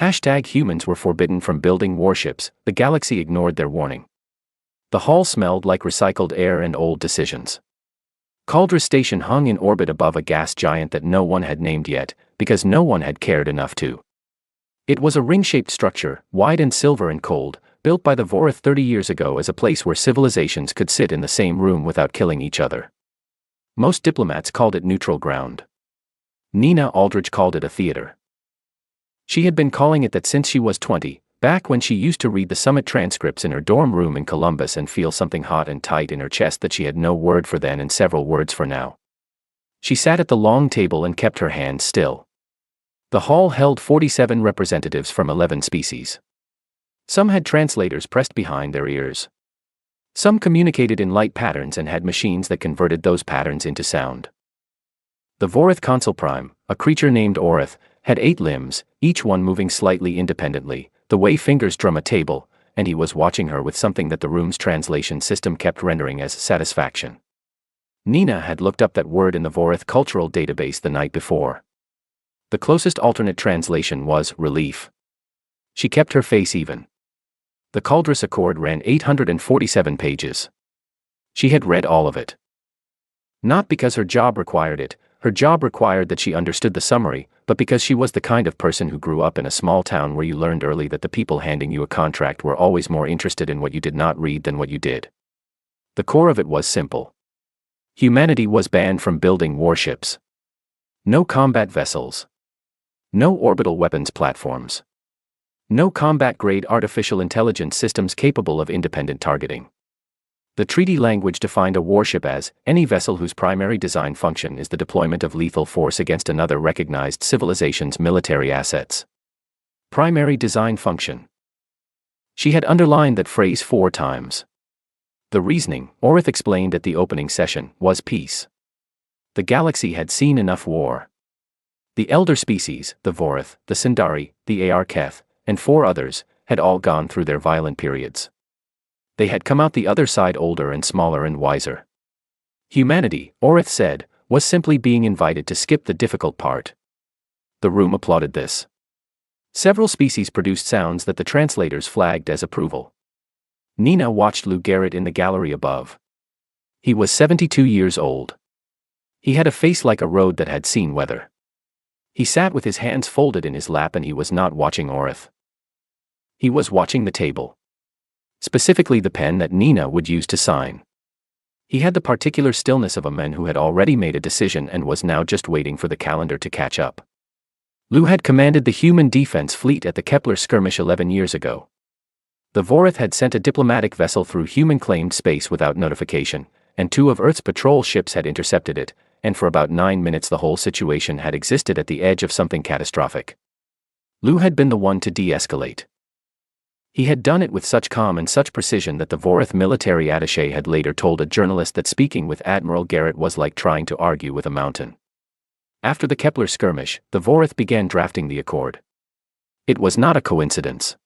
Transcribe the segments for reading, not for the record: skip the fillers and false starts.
Humans were forbidden from building warships. The galaxy ignored their warning. The hall smelled like recycled air and old decisions. Cauldre Station hung in orbit above a gas giant that no one had named yet, because no one had cared enough to. It was a ring-shaped structure, wide and silver and cold, built by the Vorith 30 years ago as a place where civilizations could sit in the same room without killing each other. Most diplomats called it neutral ground. Nina Aldridge called it a theater. She had been calling it that since she was 20, back when she used to read the summit transcripts in her dorm room in Columbus and feel something hot and tight in her chest that she had no word for then and several words for now. She sat at the long table and kept her hands still. The hall held 47 representatives from 11 species. Some had translators pressed behind their ears. Some communicated in light patterns and had machines that converted those patterns into sound. The Vorith Consul Prime, a creature named Orith, had 8 limbs, each one moving slightly independently, the way fingers drum a table, and he was watching her with something that the room's translation system kept rendering as satisfaction. Nina had looked up that word in the Vorith cultural database the night before. The closest alternate translation was relief. She kept her face even. The Cauldres Accord ran 847 pages. She had read all of it. Not because her job required it. Her job required that she understood the summary, but because she was the kind of person who grew up in a small town where you learned early that the people handing you a contract were always more interested in what you did not read than what you did. The core of it was simple. Humanity was banned from building warships. No combat vessels. No orbital weapons platforms. No combat-grade artificial intelligence systems capable of independent targeting. The treaty language defined a warship as any vessel whose primary design function is the deployment of lethal force against another recognized civilization's military assets. Primary design function. She had underlined that phrase 4 times. The reasoning, Orith explained at the opening session, was peace. The galaxy had seen enough war. The elder species, the Vorith, the Sindari, the Arketh, and 4 others, had all gone through their violent periods. They had come out the other side older and smaller and wiser. Humanity, Orith said, was simply being invited to skip the difficult part. The room applauded this. Several species produced sounds that the translators flagged as approval. Nina watched Lou Garrett in the gallery above. He was 72 years old. He had a face like a road that had seen weather. He sat with his hands folded in his lap and he was not watching Orith. He was watching the table. Specifically the pen that Nina would use to sign. He had the particular stillness of a man who had already made a decision and was now just waiting for the calendar to catch up. Lou had commanded the human defense fleet at the Kepler skirmish 11 years ago. The Vorith had sent a diplomatic vessel through human-claimed space without notification, and 2 of Earth's patrol ships had intercepted it, and for about 9 minutes the whole situation had existed at the edge of something catastrophic. Lou had been the one to de-escalate. He had done it with such calm and such precision that the Vorith military attaché had later told a journalist that speaking with Admiral Garrett was like trying to argue with a mountain. After the Kepler skirmish, the Vorith began drafting the accord. It was not a coincidence.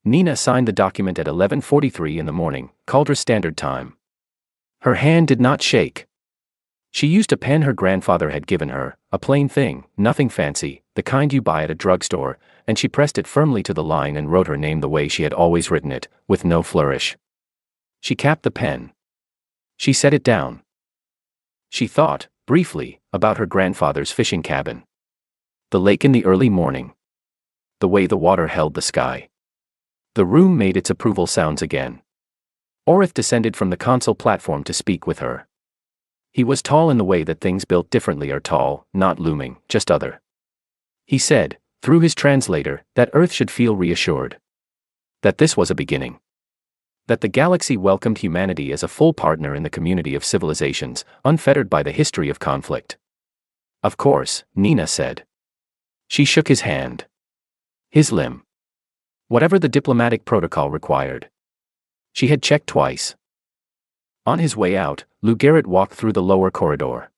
Nina signed the document at 11:43 in the morning, Cauldre Standard Time. Her hand did not shake. She used a pen her grandfather had given her, a plain thing, nothing fancy, the kind you buy at a drugstore, and she pressed it firmly to the line and wrote her name the way she had always written it, with no flourish. She capped the pen. She set it down. She thought, briefly, about her grandfather's fishing cabin. The lake in the early morning. The way the water held the sky. The room made its approval sounds again. Orith descended from the console platform to speak with her. He was tall in the way that things built differently are tall, not looming, just other. He said, through his translator, that Earth should feel reassured. That this was a beginning. That the galaxy welcomed humanity as a full partner in the community of civilizations, unfettered by the history of conflict. Of course, Nina said. She shook his hand. His limb. Whatever the diplomatic protocol required. She had checked twice. On his way out, Lou Garrett walked through the lower corridor.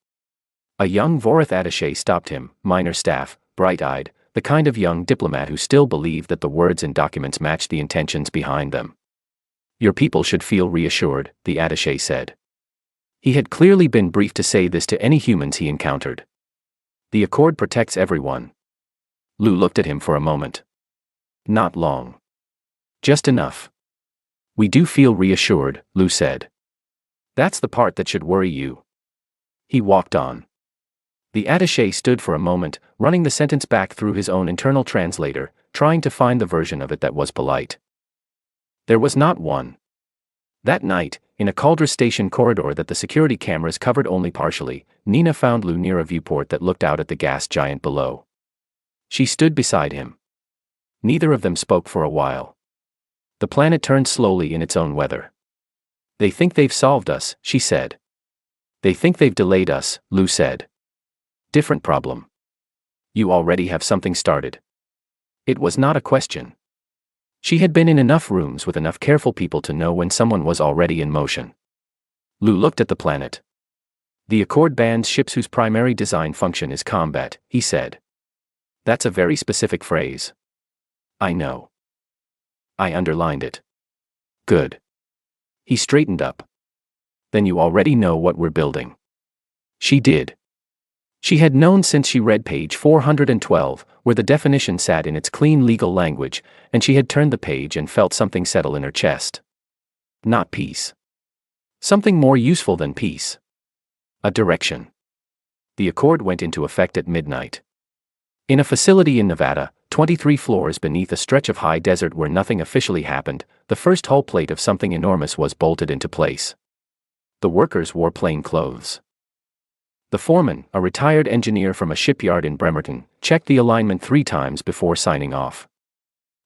A young Vorith attaché stopped him, minor staff, bright-eyed, the kind of young diplomat who still believed that the words in documents matched the intentions behind them. Your people should feel reassured, the attaché said. He had clearly been briefed to say this to any humans he encountered. The accord protects everyone. Lou looked at him for a moment. Not long. Just enough. We do feel reassured, Lou said. That's the part that should worry you. He walked on. The attaché stood for a moment, running the sentence back through his own internal translator, trying to find the version of it that was polite. There was not one. That night, in a Cauldre station corridor that the security cameras covered only partially, Nina found Lou near a viewport that looked out at the gas giant below. She stood beside him. Neither of them spoke for a while. The planet turned slowly in its own weather. They think they've solved us, she said. They think they've delayed us, Lou said. Different problem. You already have something started. It was not a question. She had been in enough rooms with enough careful people to know when someone was already in motion. Lou looked at the planet. The Accord bans ships whose primary design function is combat, he said. That's a very specific phrase. I know. I underlined it. Good. He straightened up. Then you already know what we're building. She did. She had known since she read page 412, where the definition sat in its clean legal language, and she had turned the page and felt something settle in her chest. Not peace. Something more useful than peace. A direction. The Accord went into effect at midnight. In a facility in Nevada, 23 floors beneath a stretch of high desert where nothing officially happened, the first hull plate of something enormous was bolted into place. The workers wore plain clothes. The foreman, a retired engineer from a shipyard in Bremerton, checked the alignment 3 times before signing off.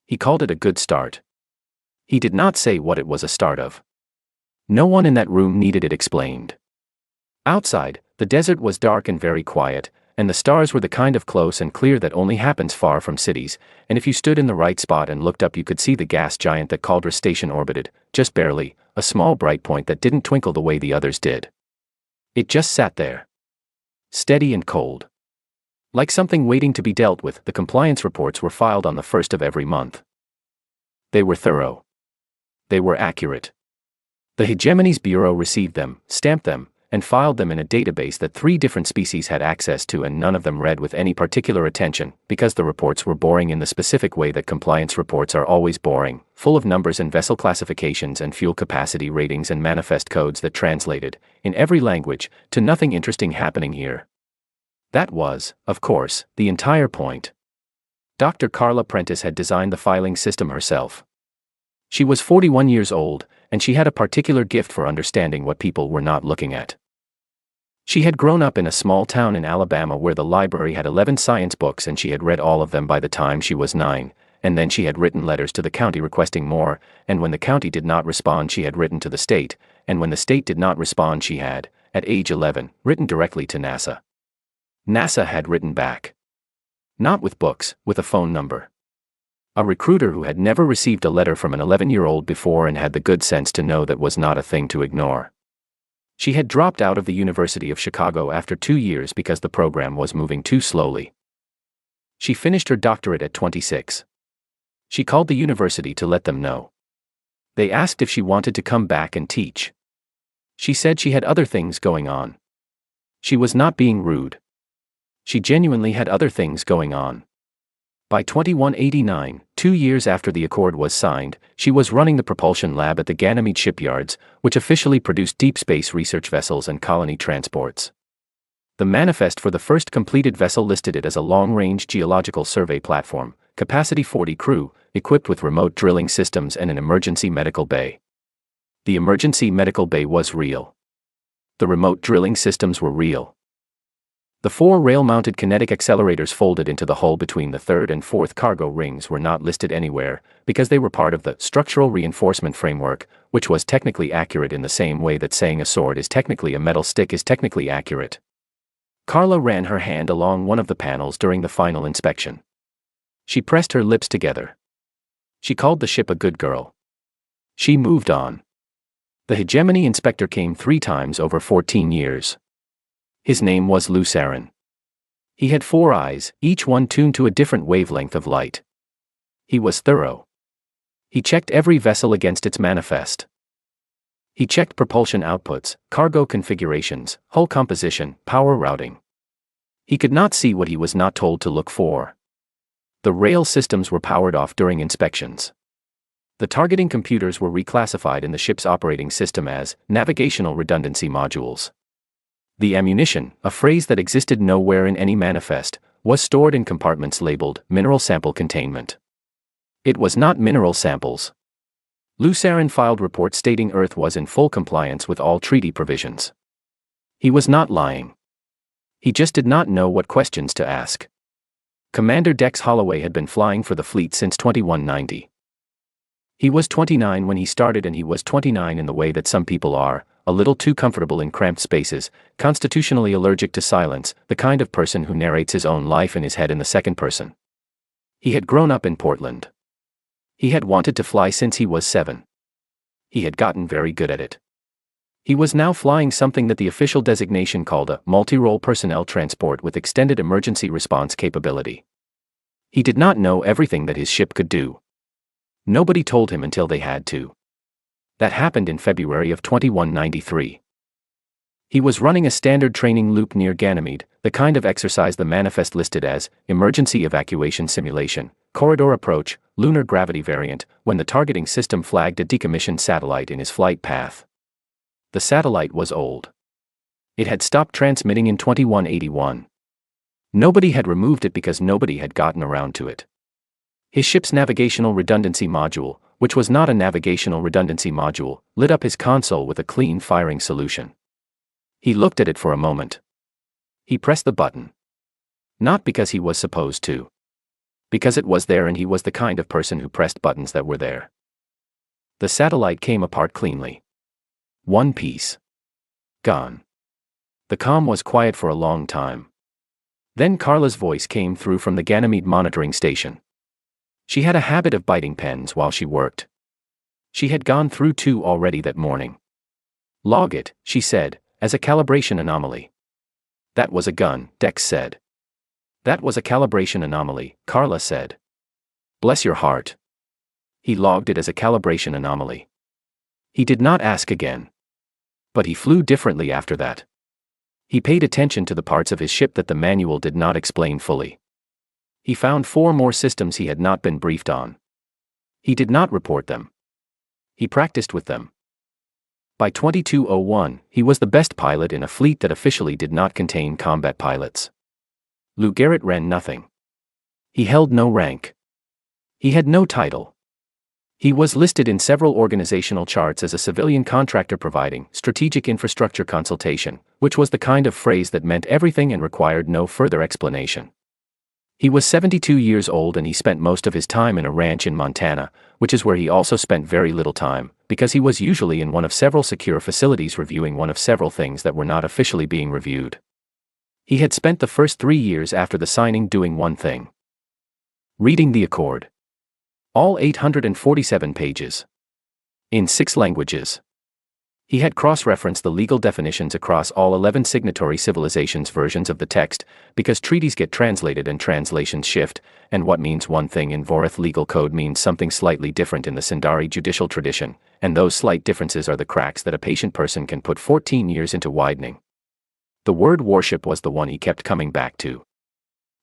He called it a good start. He did not say what it was a start of. No one in that room needed it explained. Outside, the desert was dark and very quiet, and the stars were the kind of close and clear that only happens far from cities, and if you stood in the right spot and looked up you could see the gas giant that Cauldre Station orbited, just barely, a small bright point that didn't twinkle the way the others did. It just sat there. Steady and cold. Like something waiting to be dealt with, the compliance reports were filed on the 1st of every month. They were thorough. They were accurate. The Hegemony's Bureau received them, stamped them, and filed them in a database that 3 different species had access to, and none of them read with any particular attention, because the reports were boring in the specific way that compliance reports are always boring, full of numbers and vessel classifications and fuel capacity ratings and manifest codes that translated, in every language, to nothing interesting happening here. That was, of course, the entire point. Dr. Carla Prentice had designed the filing system herself. She was 41 years old, and she had a particular gift for understanding what people were not looking at. She had grown up in a small town in Alabama where the library had 11 science books and she had read all of them by the time she was 9, and then she had written letters to the county requesting more, and when the county did not respond she had written to the state, and when the state did not respond she had, at age 11, written directly to NASA. NASA had written back. Not with books, with a phone number. A recruiter who had never received a letter from an 11-year-old before and had the good sense to know that was not a thing to ignore. She had dropped out of the University of Chicago after 2 years because the program was moving too slowly. She finished her doctorate at 26. She called the university to let them know. They asked if she wanted to come back and teach. She said she had other things going on. She was not being rude. She genuinely had other things going on. By 2189, 2 years after the Accord was signed, she was running the propulsion lab at the Ganymede shipyards, which officially produced deep space research vessels and colony transports. The manifest for the first completed vessel listed it as a long-range geological survey platform, capacity 40 crew, equipped with remote drilling systems and an emergency medical bay. The emergency medical bay was real. The remote drilling systems were real. The 4 rail-mounted kinetic accelerators folded into the hull between the 3rd and 4th cargo rings were not listed anywhere, because they were part of the structural reinforcement framework, which was technically accurate in the same way that saying a sword is technically a metal stick is technically accurate. Carla ran her hand along one of the panels during the final inspection. She pressed her lips together. She called the ship a good girl. She moved on. The Hegemony inspector came 3 times over 14 years. His name was Lou Sarin. He had 4 eyes, each one tuned to a different wavelength of light. He was thorough. He checked every vessel against its manifest. He checked propulsion outputs, cargo configurations, hull composition, power routing. He could not see what he was not told to look for. The rail systems were powered off during inspections. The targeting computers were reclassified in the ship's operating system as navigational redundancy modules. The ammunition, a phrase that existed nowhere in any manifest, was stored in compartments labeled mineral sample containment. It was not mineral samples. Lucerne filed reports stating Earth was in full compliance with all treaty provisions. He was not lying. He just did not know what questions to ask. Commander Dex Holloway had been flying for the fleet since 2190. He was 29 when he started, and he was 29 in the way that some people are, a little too comfortable in cramped spaces, constitutionally allergic to silence, the kind of person who narrates his own life in his head in the second person. He had grown up in Portland. He had wanted to fly since he was 7. He had gotten very good at it. He was now flying something that the official designation called a multi-role personnel transport with extended emergency response capability. He did not know everything that his ship could do. Nobody told him until they had to. That happened in February of 2193. He was running a standard training loop near Ganymede, the kind of exercise the manifest listed as emergency evacuation simulation, corridor approach, lunar gravity variant, when the targeting system flagged a decommissioned satellite in his flight path. The satellite was old. It had stopped transmitting in 2181. Nobody had removed it because nobody had gotten around to it. His ship's navigational redundancy module, which was not a navigational redundancy module, lit up his console with a clean firing solution. He looked at it for a moment. He pressed the button. Not because he was supposed to. Because it was there, and he was the kind of person who pressed buttons that were there. The satellite came apart cleanly. One piece. Gone. The comm was quiet for a long time. Then Carla's voice came through from the Ganymede monitoring station. She had a habit of biting pens while she worked. She had gone through 2 already that morning. Log it, she said, as a calibration anomaly. That was a gun, Dex said. That was a calibration anomaly, Carla said. Bless your heart. He logged it as a calibration anomaly. He did not ask again. But he flew differently after that. He paid attention to the parts of his ship that the manual did not explain fully. He found 4 more systems he had not been briefed on. He did not report them. He practiced with them. By 2201, he was the best pilot in a fleet that officially did not contain combat pilots. Lou Garrett ran nothing. He held no rank. He had no title. He was listed in several organizational charts as a civilian contractor providing strategic infrastructure consultation, which was the kind of phrase that meant everything and required no further explanation. He was 72 years old, and he spent most of his time in a ranch in Montana, which is where he also spent very little time, because he was usually in one of several secure facilities reviewing one of several things that were not officially being reviewed. He had spent the first 3 years after the signing doing one thing: reading the accord. All 847 pages. In 6 languages. He had cross-referenced the legal definitions across all 11 signatory civilizations' versions of the text, because treaties get translated and translations shift, and what means one thing in Vorith legal code means something slightly different in the Sindari judicial tradition, and those slight differences are the cracks that a patient person can put 14 years into widening. The word warship was the one he kept coming back to.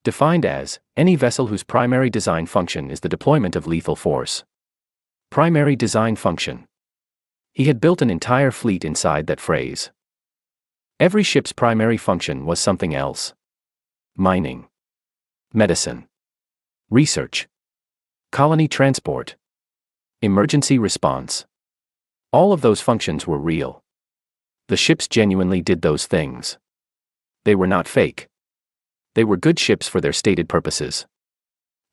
Defined as any vessel whose primary design function is the deployment of lethal force. Primary design function. He had built an entire fleet inside that phrase. Every ship's primary function was something else. Mining. Medicine. Research. Colony transport. Emergency response. All of those functions were real. The ships genuinely did those things. They were not fake. They were good ships for their stated purposes.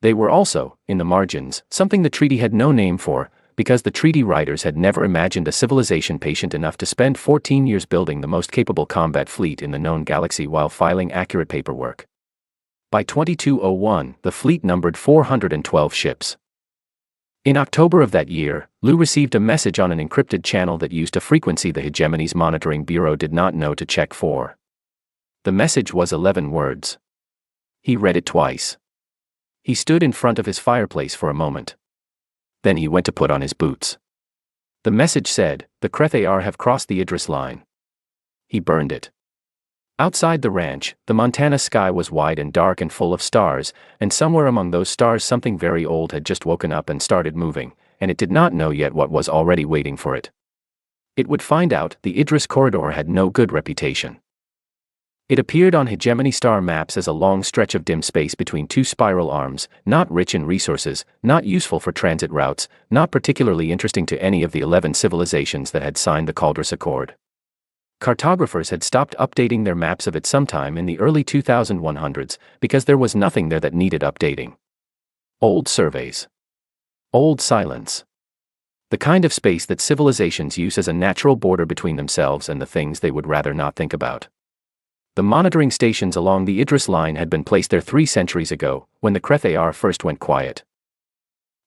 They were also, in the margins, something the treaty had no name for, because the treaty writers had never imagined a civilization patient enough to spend 14 years building the most capable combat fleet in the known galaxy while filing accurate paperwork. By 2201, the fleet numbered 412 ships. In October of that year, Lou received a message on an encrypted channel that used a frequency the Hegemony's Monitoring Bureau did not know to check for. The message was 11 words. He read it twice. He stood in front of his fireplace for a moment. Then he went to put on his boots. The message said, "The Krethar have crossed the Idris line." He burned it. Outside the ranch, the Montana sky was wide and dark and full of stars, and somewhere among those stars something very old had just woken up and started moving, and it did not know yet what was already waiting for it. It would find out. The Idris corridor had no good reputation. It appeared on hegemony star maps as a long stretch of dim space between two spiral arms, not rich in resources, not useful for transit routes, not particularly interesting to any of the 11 civilizations that had signed the Caldrus Accord. Cartographers had stopped updating their maps of it sometime in the early 2100s because there was nothing there that needed updating. Old surveys. Old silence. The kind of space that civilizations use as a natural border between themselves and the things they would rather not think about. The monitoring stations along the Idris line had been placed there 3 centuries ago, when the Kreth-Ar first went quiet.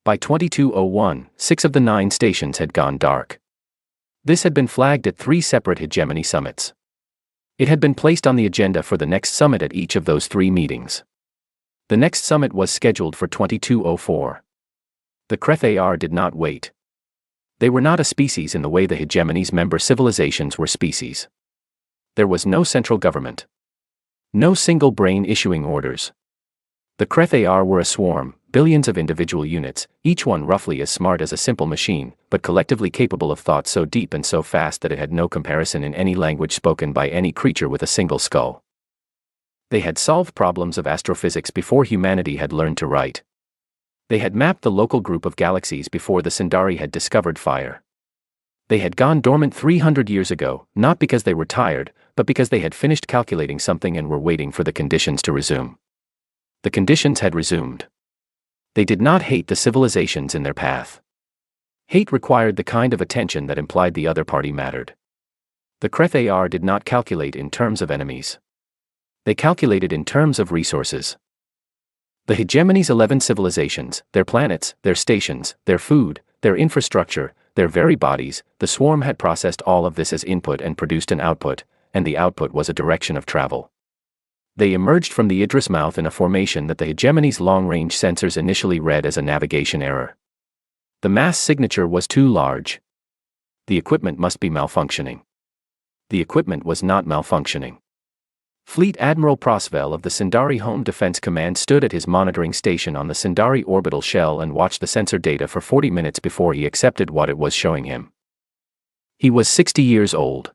By 2201, 6 of the 9 stations had gone dark. This had been flagged at 3 separate hegemony summits. It had been placed on the agenda for the next summit at each of those 3 meetings. The next summit was scheduled for 2204. The Kreth-Ar did not wait. They were not a species in the way the hegemony's member civilizations were species. There was no central government. No single brain issuing orders. The Kreth-Ar were a swarm, billions of individual units, each one roughly as smart as a simple machine, but collectively capable of thought so deep and so fast that it had no comparison in any language spoken by any creature with a single skull. They had solved problems of astrophysics before humanity had learned to write. They had mapped the local group of galaxies before the Sindari had discovered fire. They had gone dormant 300 years ago, not because they were tired, but because they had finished calculating something and were waiting for the conditions to resume. The conditions had resumed. They did not hate the civilizations in their path. Hate required the kind of attention that implied the other party mattered. The Kreth-Ar did not calculate in terms of enemies. They calculated in terms of resources. The hegemony's 11 civilizations, their planets, their stations, their food, their infrastructure, their very bodies, the swarm had processed all of this as input and produced an output, and the output was a direction of travel. They emerged from the Idris mouth in a formation that the hegemony's long-range sensors initially read as a navigation error. The mass signature was too large. The equipment must be malfunctioning. The equipment was not malfunctioning. Fleet Admiral Prosvel of the Sindari Home Defense Command stood at his monitoring station on the Sindari orbital shell and watched the sensor data for 40 minutes before he accepted what it was showing him. He was 60 years old.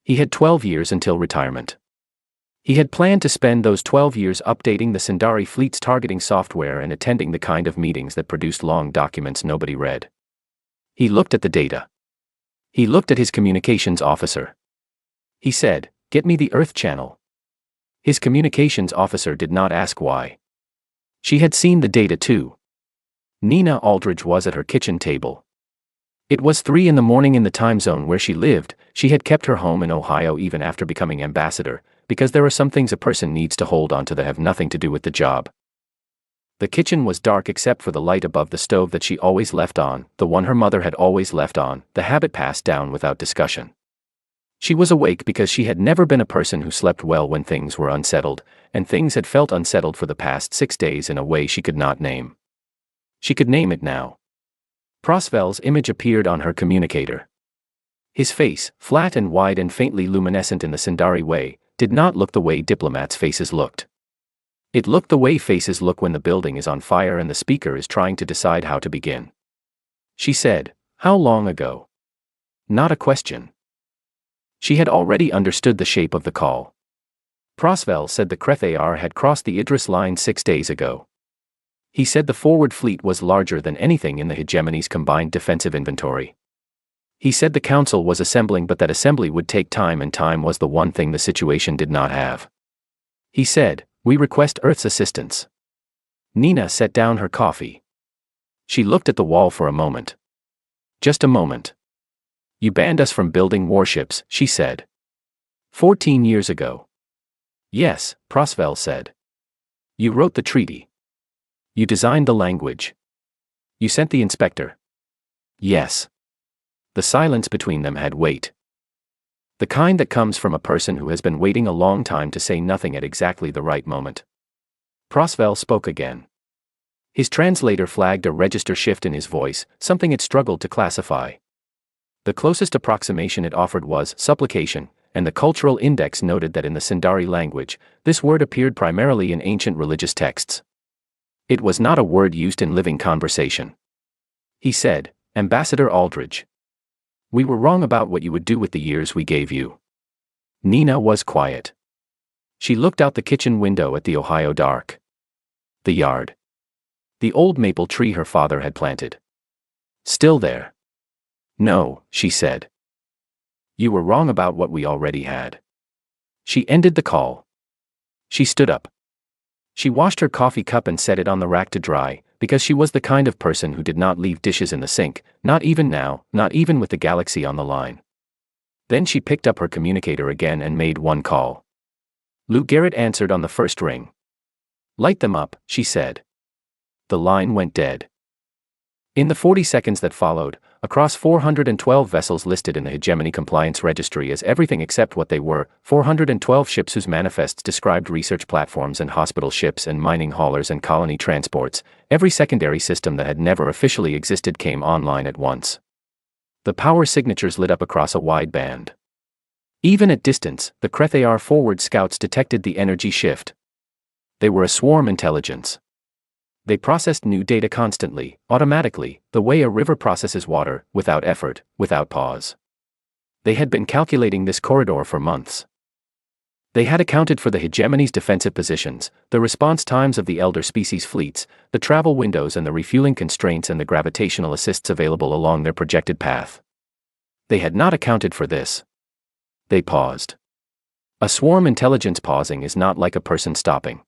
He had 12 years until retirement. He had planned to spend those 12 years updating the Sindari fleet's targeting software and attending the kind of meetings that produced long documents nobody read. He looked at the data. He looked at his communications officer. He said, "Get me the Earth channel." His communications officer did not ask why. She had seen the data too. Nina Aldridge was at her kitchen table. It was 3 in the morning in the time zone where she lived. She had kept her home in Ohio even after becoming ambassador, because there are some things a person needs to hold on to that have nothing to do with the job. The kitchen was dark except for the light above the stove that she always left on, the one her mother had always left on, the habit passed down without discussion. She was awake because she had never been a person who slept well when things were unsettled, and things had felt unsettled for the past 6 days in a way she could not name. She could name it now. Prosvel's image appeared on her communicator. His face, flat and wide and faintly luminescent in the Sindari way, did not look the way diplomats' faces looked. It looked the way faces look when the building is on fire and the speaker is trying to decide how to begin. She said, "How long ago?" Not a question. She had already understood the shape of the call. Prosvel said the Kreth-Ar had crossed the Idris line 6 days ago. He said the forward fleet was larger than anything in the hegemony's combined defensive inventory. He said the council was assembling but that assembly would take time and time was the one thing the situation did not have. He said, "We request Earth's assistance." Nina set down her coffee. She looked at the wall for a moment. "Just a moment. You banned us from building warships," she said. 14 years ago. "Yes," Prosvel said. "You wrote the treaty. You designed the language. You sent the inspector." "Yes." The silence between them had weight. The kind that comes from a person who has been waiting a long time to say nothing at exactly the right moment. Prosvel spoke again. His translator flagged a register shift in his voice, something it struggled to classify. The closest approximation it offered was supplication, and the cultural index noted that in the Sindari language, this word appeared primarily in ancient religious texts. It was not a word used in living conversation. He said, "Ambassador Aldridge, we were wrong about what you would do with the years we gave you." Nina was quiet. She looked out the kitchen window at the Ohio dark. The yard. The old maple tree her father had planted. Still there. "No," she said. "You were wrong about what we already had." She ended the call. She stood up. She washed her coffee cup and set it on the rack to dry, because she was the kind of person who did not leave dishes in the sink, not even now, not even with the Galaxy on the line. Then she picked up her communicator again and made one call. Lou Garrett answered on the first ring. "Light them up," she said. The line went dead. In the 40 seconds that followed, across 412 vessels listed in the Hegemony Compliance Registry as everything except what they were, 412 ships whose manifests described research platforms and hospital ships and mining haulers and colony transports, every secondary system that had never officially existed came online at once. The power signatures lit up across a wide band. Even at distance, the Crethar forward scouts detected the energy shift. They were a swarm intelligence. They processed new data constantly, automatically, the way a river processes water, without effort, without pause. They had been calculating this corridor for months. They had accounted for the hegemony's defensive positions, the response times of the elder species fleets, the travel windows and the refueling constraints and the gravitational assists available along their projected path. They had not accounted for this. They paused. A swarm intelligence pausing is not like a person stopping.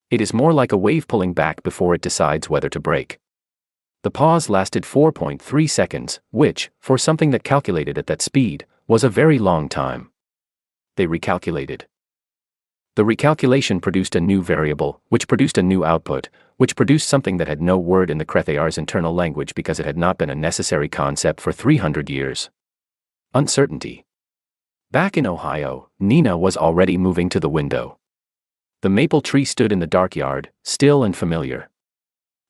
It is more like a wave pulling back before it decides whether to break. The pause lasted 4.3 seconds, which, for something that calculated at that speed, was a very long time. They recalculated. The recalculation produced a new variable, which produced a new output, which produced something that had no word in the Crethar's internal language because it had not been a necessary concept for 300 years. Uncertainty. Back in Ohio, Nina was already moving to the window. The maple tree stood in the dark yard, still and familiar.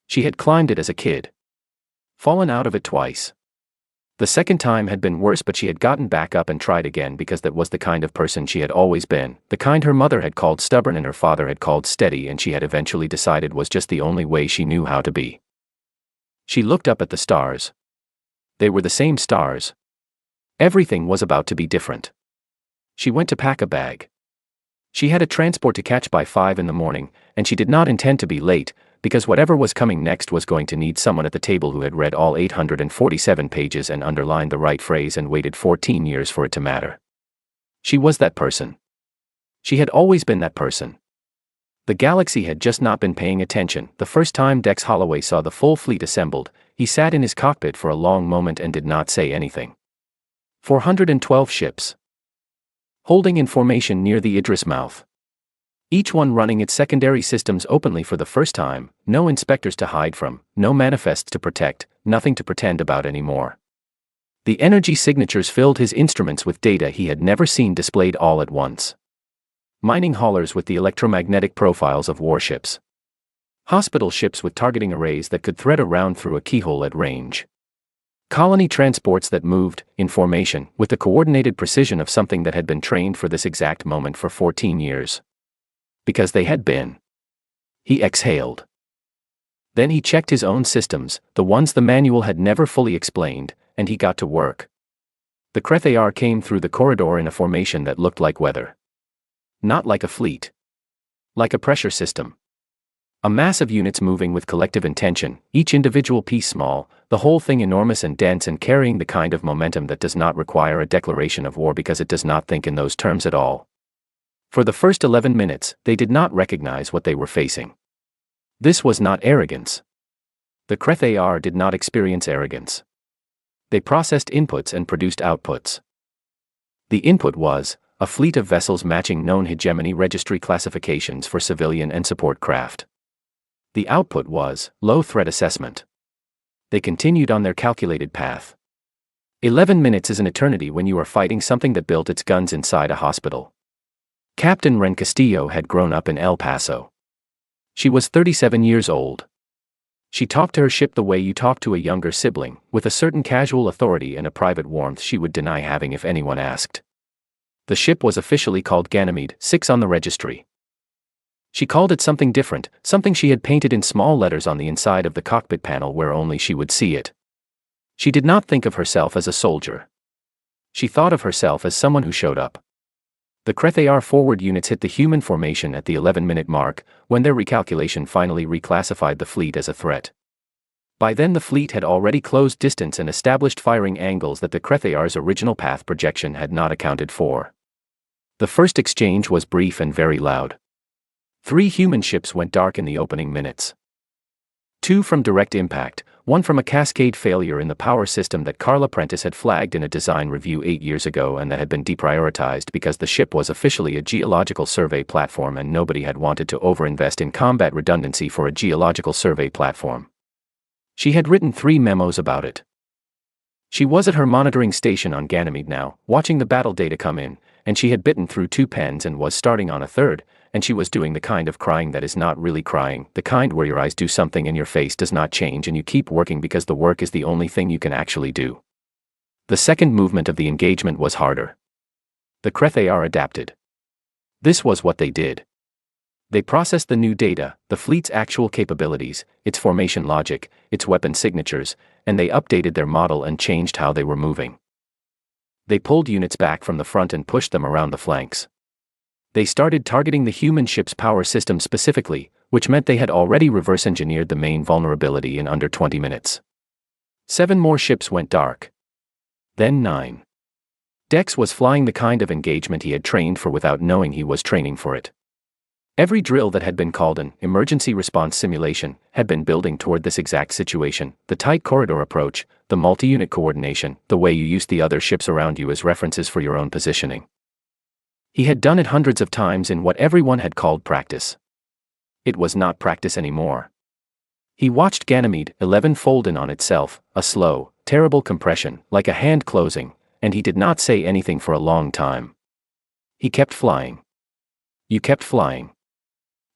She had climbed it as a kid. Fallen out of it twice. The second time had been worse, but she had gotten back up and tried again because that was the kind of person she had always been, the kind her mother had called stubborn and her father had called steady, and she had eventually decided was just the only way she knew how to be. She looked up at the stars. They were the same stars. Everything was about to be different. She went to pack a bag. She had a transport to catch by 5 in the morning, and she did not intend to be late, because whatever was coming next was going to need someone at the table who had read all 847 pages and underlined the right phrase and waited 14 years for it to matter. She was that person. She had always been that person. The Galaxy had just not been paying attention. The first time Dex Holloway saw the full fleet assembled, he sat in his cockpit for a long moment and did not say anything. 412 ships. Holding in formation near the Idris mouth. Each one running its secondary systems openly for the first time, no inspectors to hide from, no manifests to protect, nothing to pretend about anymore. The energy signatures filled his instruments with data he had never seen displayed all at once. Mining haulers with the electromagnetic profiles of warships. Hospital ships with targeting arrays that could thread around through a keyhole at range. Colony transports that moved, in formation, with the coordinated precision of something that had been trained for this exact moment for 14 years. Because they had been. He exhaled. Then he checked his own systems, the ones the manual had never fully explained, and he got to work. The Crethar came through the corridor in a formation that looked like weather. Not like a fleet. Like a pressure system. A mass of units moving with collective intention, each individual piece small, the whole thing enormous and dense and carrying the kind of momentum that does not require a declaration of war because it does not think in those terms at all. For the first 11 minutes, they did not recognize what they were facing. This was not arrogance. The Crethar did not experience arrogance. They processed inputs and produced outputs. The input was a fleet of vessels matching known hegemony registry classifications for civilian and support craft. The output was low threat assessment. They continued on their calculated path. 11 minutes is an eternity when you are fighting something that built its guns inside a hospital. Captain Ren Castillo had grown up in El Paso. She was 37 years old. She talked to her ship the way you talk to a younger sibling, with a certain casual authority and a private warmth she would deny having if anyone asked. The ship was officially called Ganymede 6 on the registry. She called it something different, something she had painted in small letters on the inside of the cockpit panel where only she would see it. She did not think of herself as a soldier. She thought of herself as someone who showed up. The HFY forward units hit the human formation at the 11-minute mark, when their recalculation finally reclassified the fleet as a threat. By then the fleet had already closed distance and established firing angles that the HFY's original path projection had not accounted for. The first exchange was brief and very loud. 3 human ships went dark in the opening minutes. 2 from direct impact, 1 from a cascade failure in the power system that Carla Prentice had flagged in a design review 8 years ago and that had been deprioritized because the ship was officially a geological survey platform and nobody had wanted to overinvest in combat redundancy for a geological survey platform. She had written 3 memos about it. She was at her monitoring station on Ganymede now, watching the battle data come in, and she had bitten through 2 pens and was starting on a 3rd, and she was doing the kind of crying that is not really crying, the kind where your eyes do something and your face does not change and you keep working because the work is the only thing you can actually do. The second movement of the engagement was harder. The HFY adapted. This was what they did. They processed the new data, the fleet's actual capabilities, its formation logic, its weapon signatures, and they updated their model and changed how they were moving. They pulled units back from the front and pushed them around the flanks. They started targeting the human ship's power system specifically, which meant they had already reverse-engineered the main vulnerability in under 20 minutes. 7 more ships went dark. Then 9. Dex was flying the kind of engagement he had trained for without knowing he was training for it. Every drill that had been called an emergency response simulation had been building toward this exact situation, the tight corridor approach, the multi-unit coordination, the way you use the other ships around you as references for your own positioning. He had done it hundreds of times in what everyone had called practice. It was not practice anymore. He watched Ganymede 11 fold in on itself, a slow, terrible compression, like a hand closing, and he did not say anything for a long time. He kept flying. You kept flying.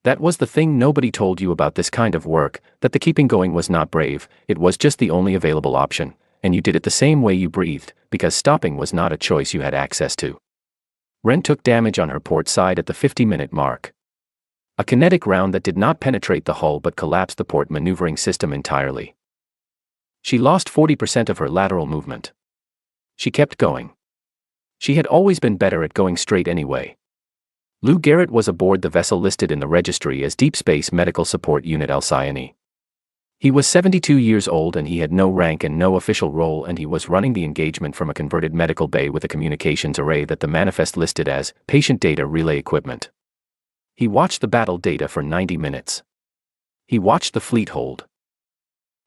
That was the thing nobody told you about this kind of work, that the keeping going was not brave, it was just the only available option, and you did it the same way you breathed, because stopping was not a choice you had access to. Ren took damage on her port side at the 50-minute mark. A kinetic round that did not penetrate the hull but collapsed the port maneuvering system entirely. She lost 40% of her lateral movement. She kept going. She had always been better at going straight anyway. Lou Garrett was aboard the vessel listed in the registry as Deep Space Medical Support Unit Alcyone. He was 72 years old and he had no rank and no official role, and he was running the engagement from a converted medical bay with a communications array that the manifest listed as patient data relay equipment. He watched the battle data for 90 minutes. He watched the fleet hold.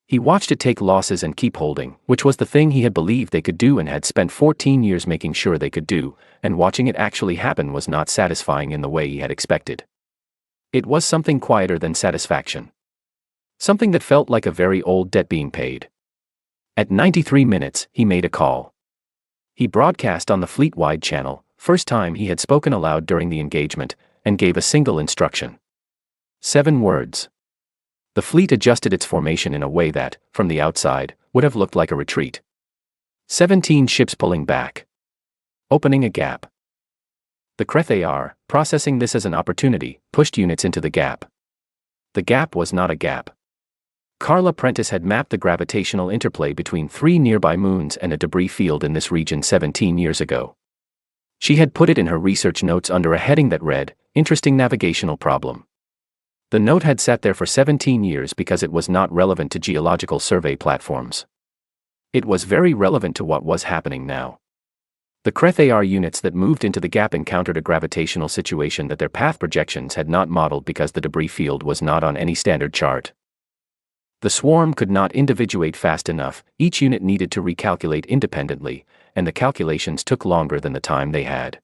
He watched it take losses and keep holding, which was the thing he had believed they could do and had spent 14 years making sure they could do, and watching it actually happen was not satisfying in the way he had expected. It was something quieter than satisfaction. Something that felt like a very old debt being paid. At 93 minutes, he made a call. He broadcast on the fleet-wide channel, first time he had spoken aloud during the engagement, and gave a single instruction. 7 words. The fleet adjusted its formation in a way that, from the outside, would have looked like a retreat. 17 ships pulling back. Opening a gap. The HFY, processing this as an opportunity, pushed units into the gap. The gap was not a gap. Carla Prentice had mapped the gravitational interplay between 3 nearby moons and a debris field in this region 17 years ago. She had put it in her research notes under a heading that read, Interesting Navigational Problem. The note had sat there for 17 years because it was not relevant to geological survey platforms. It was very relevant to what was happening now. The HFY units that moved into the gap encountered a gravitational situation that their path projections had not modeled because the debris field was not on any standard chart. The swarm could not individuate fast enough, each unit needed to recalculate independently, and the calculations took longer than the time they had.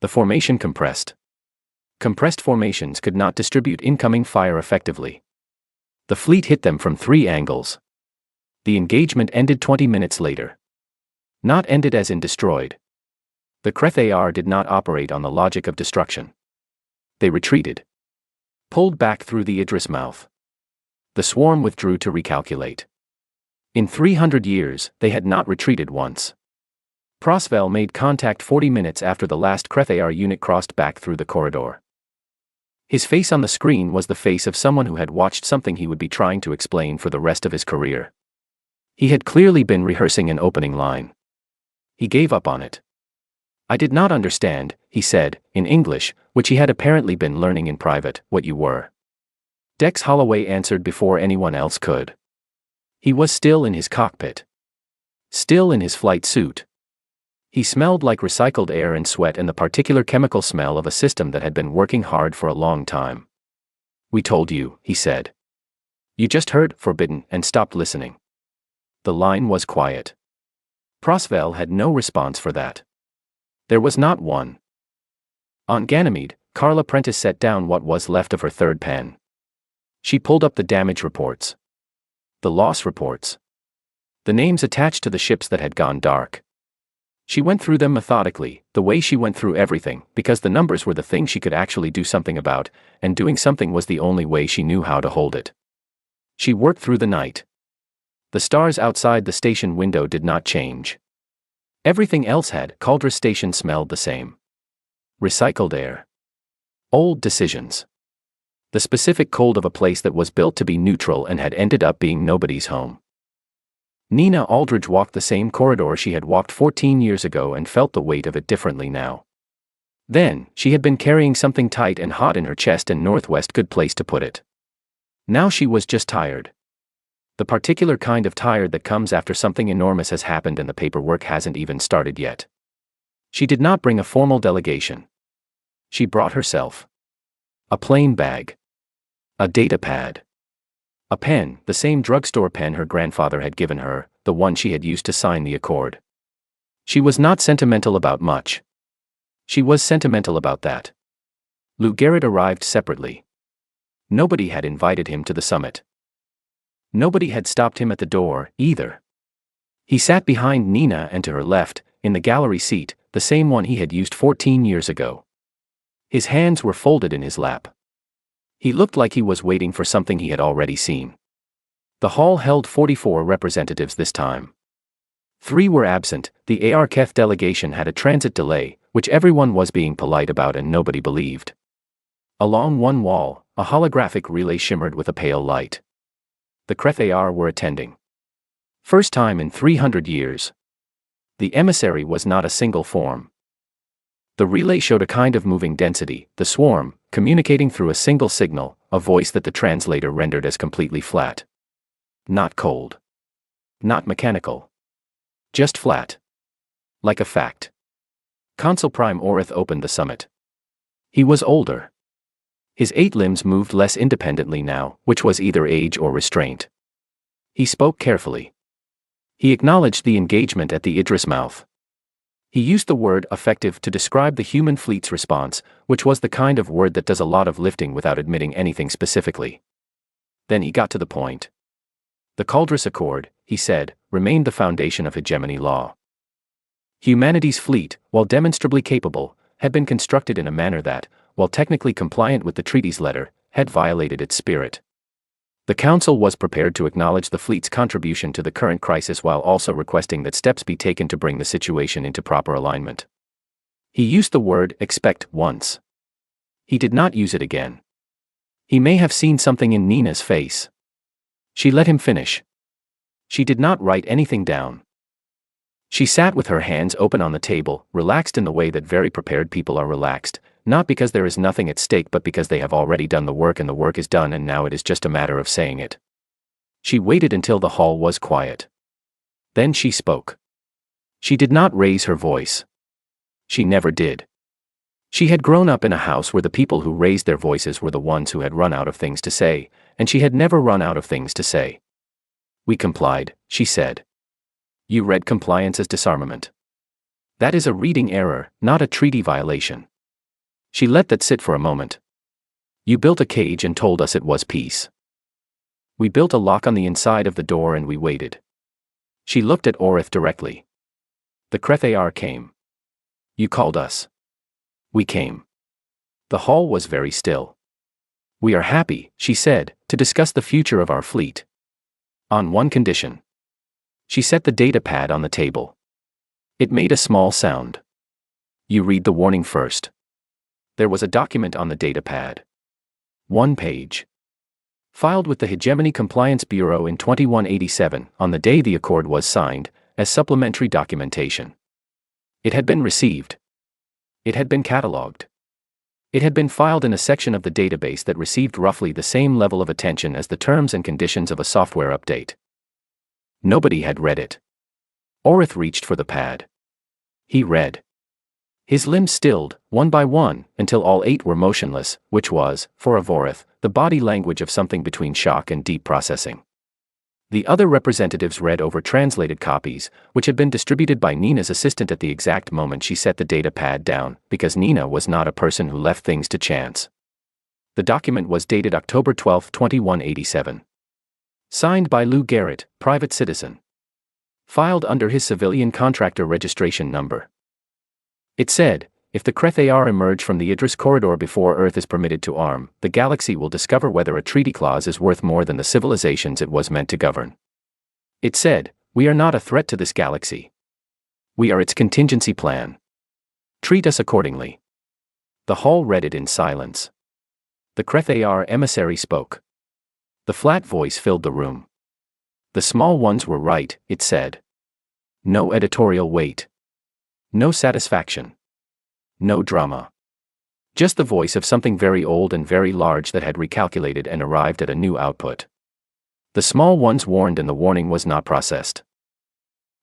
The formation compressed. Compressed formations could not distribute incoming fire effectively. The fleet hit them from 3 angles. The engagement ended 20 minutes later. Not ended as in destroyed. The HFY did not operate on the logic of destruction. They retreated. Pulled back through the Idris mouth. The swarm withdrew to recalculate. In 300 years, they had not retreated once. Prosvel made contact 40 minutes after the last Crethar unit crossed back through the corridor. His face on the screen was the face of someone who had watched something he would be trying to explain for the rest of his career. He had clearly been rehearsing an opening line. He gave up on it. "I did not understand," he said, in English, which he had apparently been learning in private, "what you were." Dex Holloway answered before anyone else could. He was still in his cockpit. Still in his flight suit. He smelled like recycled air and sweat and the particular chemical smell of a system that had been working hard for a long time. "We told you," he said. "You just heard forbidden and stopped listening." The line was quiet. Prosvel had no response for that. There was not one. On Ganymede, Carla Prentice set down what was left of her third pen. She pulled up the damage reports. The loss reports. The names attached to the ships that had gone dark. She went through them methodically, the way she went through everything, because the numbers were the thing she could actually do something about, and doing something was the only way she knew how to hold it. She worked through the night. The stars outside the station window did not change. Everything else had. Cauldre Station smelled the same. Recycled air. Old decisions. The specific cold of a place that was built to be neutral and had ended up being nobody's home. Nina Aldridge walked the same corridor she had walked 14 years ago and felt the weight of it differently now. Then, she had been carrying something tight and hot in her chest, and Northwest, good place to put it. Now she was just tired. The particular kind of tired that comes after something enormous has happened and the paperwork hasn't even started yet. She did not bring a formal delegation. She brought herself. A plain bag. A data pad. A pen, the same drugstore pen her grandfather had given her, the one she had used to sign the accord. She was not sentimental about much. She was sentimental about that. Lou Garrett arrived separately. Nobody had invited him to the summit. Nobody had stopped him at the door, either. He sat behind Nina and to her left, in the gallery seat, the same one he had used 14 years ago. His hands were folded in his lap. He looked like he was waiting for something he had already seen. The hall held 44 representatives this time. 3 were absent. The ARKEF delegation had a transit delay, which everyone was being polite about and nobody believed. Along one wall, a holographic relay shimmered with a pale light. The Crethar were attending. First time in 300 years. The emissary was not a single form. The relay showed a kind of moving density, the swarm, communicating through a single signal, a voice that the translator rendered as completely flat. Not cold. Not mechanical. Just flat. Like a fact. Consul Prime Orith opened the summit. He was older. His 8 limbs moved less independently now, which was either age or restraint. He spoke carefully. He acknowledged the engagement at the Idris mouth. He used the word effective to describe the human fleet's response, which was the kind of word that does a lot of lifting without admitting anything specifically. Then he got to the point. The Cauldres Accord, he said, remained the foundation of hegemony law. Humanity's fleet, while demonstrably capable, had been constructed in a manner that, while technically compliant with the treaty's letter, had violated its spirit. The Council was prepared to acknowledge the fleet's contribution to the current crisis while also requesting that steps be taken to bring the situation into proper alignment. He used the word expect once. He did not use it again. He may have seen something in Nina's face. She let him finish. She did not write anything down. She sat with her hands open on the table, relaxed in the way that very prepared people are relaxed, not because there is nothing at stake but because they have already done the work and the work is done and now it is just a matter of saying it. She waited until the hall was quiet. Then she spoke. She did not raise her voice. She never did. She had grown up in a house where the people who raised their voices were the ones who had run out of things to say, and she had never run out of things to say. "We complied," she said. "You read compliance as disarmament. That is a reading error, not a treaty violation." She let that sit for a moment. "You built a cage and told us it was peace. We built a lock on the inside of the door and we waited." She looked at Orith directly. "The Crethar came. You called us. We came." The hall was very still. "We are happy," she said, "to discuss the future of our fleet. On one condition." She set the data pad on the table. It made a small sound. You read the warning first. There was a document on the data pad. 1 page. Filed with the Hegemony Compliance Bureau in 2187, on the day the accord was signed, as supplementary documentation. It had been received. It had been catalogued. It had been filed in a section of the database that received roughly the same level of attention as the terms and conditions of a software update. Nobody had read it. Orith reached for the pad. He read. His limbs stilled, one by one, until all 8 were motionless, which was, for Vorith, the body language of something between shock and deep processing. The other representatives read over translated copies, which had been distributed by Nina's assistant at the exact moment she set the data pad down, because Nina was not a person who left things to chance. The document was dated October 12, 2187. Signed by Lou Garrett, private citizen. Filed under his civilian contractor registration number. It said, if the Kreth-Ar emerge from the Idris corridor before Earth is permitted to arm, the galaxy will discover whether a treaty clause is worth more than the civilizations it was meant to govern. It said, we are not a threat to this galaxy. We are its contingency plan. Treat us accordingly. The hall read it in silence. The Kreth-Ar emissary spoke. The flat voice filled the room. The small ones were right, it said. No editorial weight. No satisfaction. No drama. Just the voice of something very old and very large that had recalculated and arrived at a new output. The small ones warned and the warning was not processed.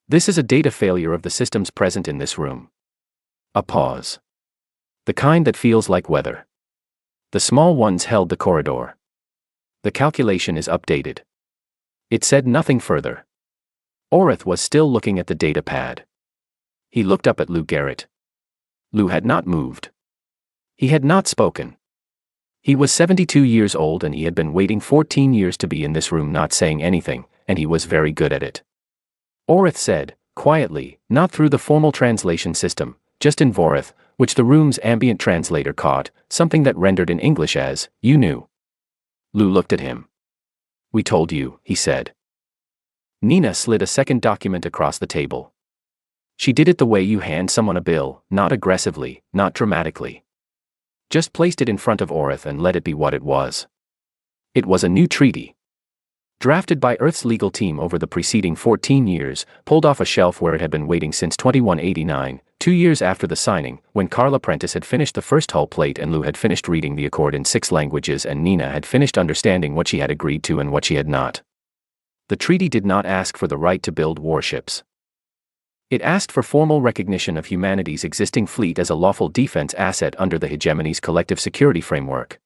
This is a data failure of the systems present in this room. A pause. The kind that feels like weather. The small ones held the corridor. The calculation is updated. It said nothing further. Orith was still looking at the data pad. He looked up at Lou Garrett. Lou had not moved. He had not spoken. He was 72 years old and he had been waiting 14 years to be in this room not saying anything, and he was very good at it. Orith said, quietly, not through the formal translation system, just in Vorith, which the room's ambient translator caught, something that rendered in English as, you knew. Lou looked at him. We told you, he said. Nina slid a second document across the table. She did it the way you hand someone a bill, not aggressively, not dramatically. Just placed it in front of Orith and let it be what it was. It was a new treaty. Drafted by Earth's legal team over the preceding 14 years, pulled off a shelf where it had been waiting since 2189, 2 years after the signing, when Carla Prentice had finished the first hull plate and Lou had finished reading the accord in 6 languages and Nina had finished understanding what she had agreed to and what she had not. The treaty did not ask for the right to build warships. It asked for formal recognition of humanity's existing fleet as a lawful defense asset under the hegemony's collective security framework.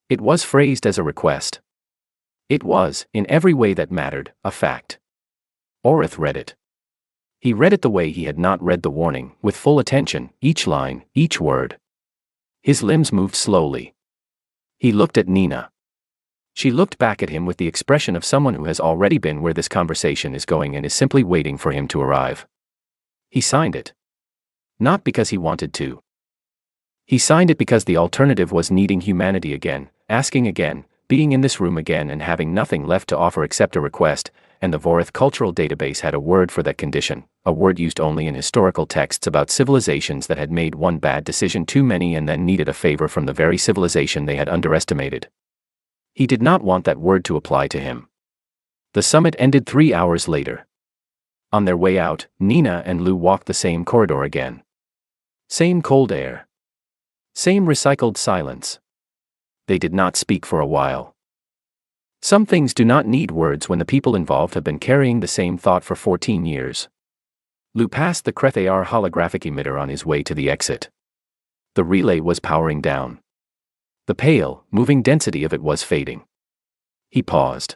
It was phrased as a request. It was, in every way that mattered, a fact. Orith read it. He read it the way he had not read the warning, with full attention, each line, each word. His limbs moved slowly. He looked at Nina. She looked back at him with the expression of someone who has already been where this conversation is going and is simply waiting for him to arrive. He signed it. Not because he wanted to. He signed it because the alternative was needing humanity again, asking again, being in this room again and having nothing left to offer except a request, and the Vorith cultural database had a word for that condition, a word used only in historical texts about civilizations that had made one bad decision too many and then needed a favor from the very civilization they had underestimated. He did not want that word to apply to him. The summit ended 3 hours later. On their way out, Nina and Lou walked the same corridor again. Same cold air. Same recycled silence. They did not speak for a while. Some things do not need words when the people involved have been carrying the same thought for 14 years. Lou passed the Kreth-Ar holographic emitter on his way to the exit. The relay was powering down. The pale, moving density of it was fading. He paused.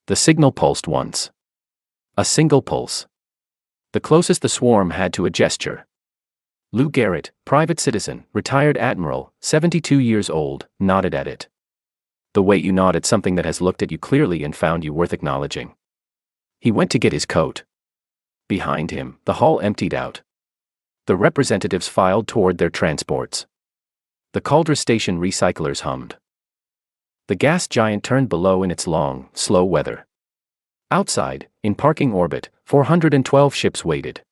The signal pulsed once. A single pulse. The closest the swarm had to a gesture. Lou Garrett, private citizen, retired admiral, 72 years old, nodded at it. The way you nod at something that has looked at you clearly and found you worth acknowledging. He went to get his coat. Behind him, the hall emptied out. The representatives filed toward their transports. The Cauldre station recyclers hummed. The gas giant turned below in its long, slow weather. Outside, in parking orbit, 412 ships waited.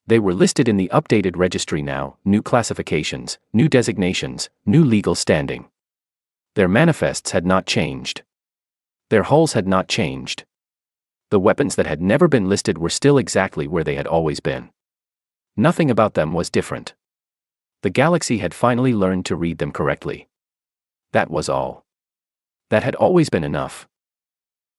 They were listed in the updated registry now, new classifications, new designations, new legal standing. Their manifests had not changed. Their hulls had not changed. The weapons that had never been listed were still exactly where they had always been. Nothing about them was different. The galaxy had finally learned to read them correctly. That was all. That had always been enough.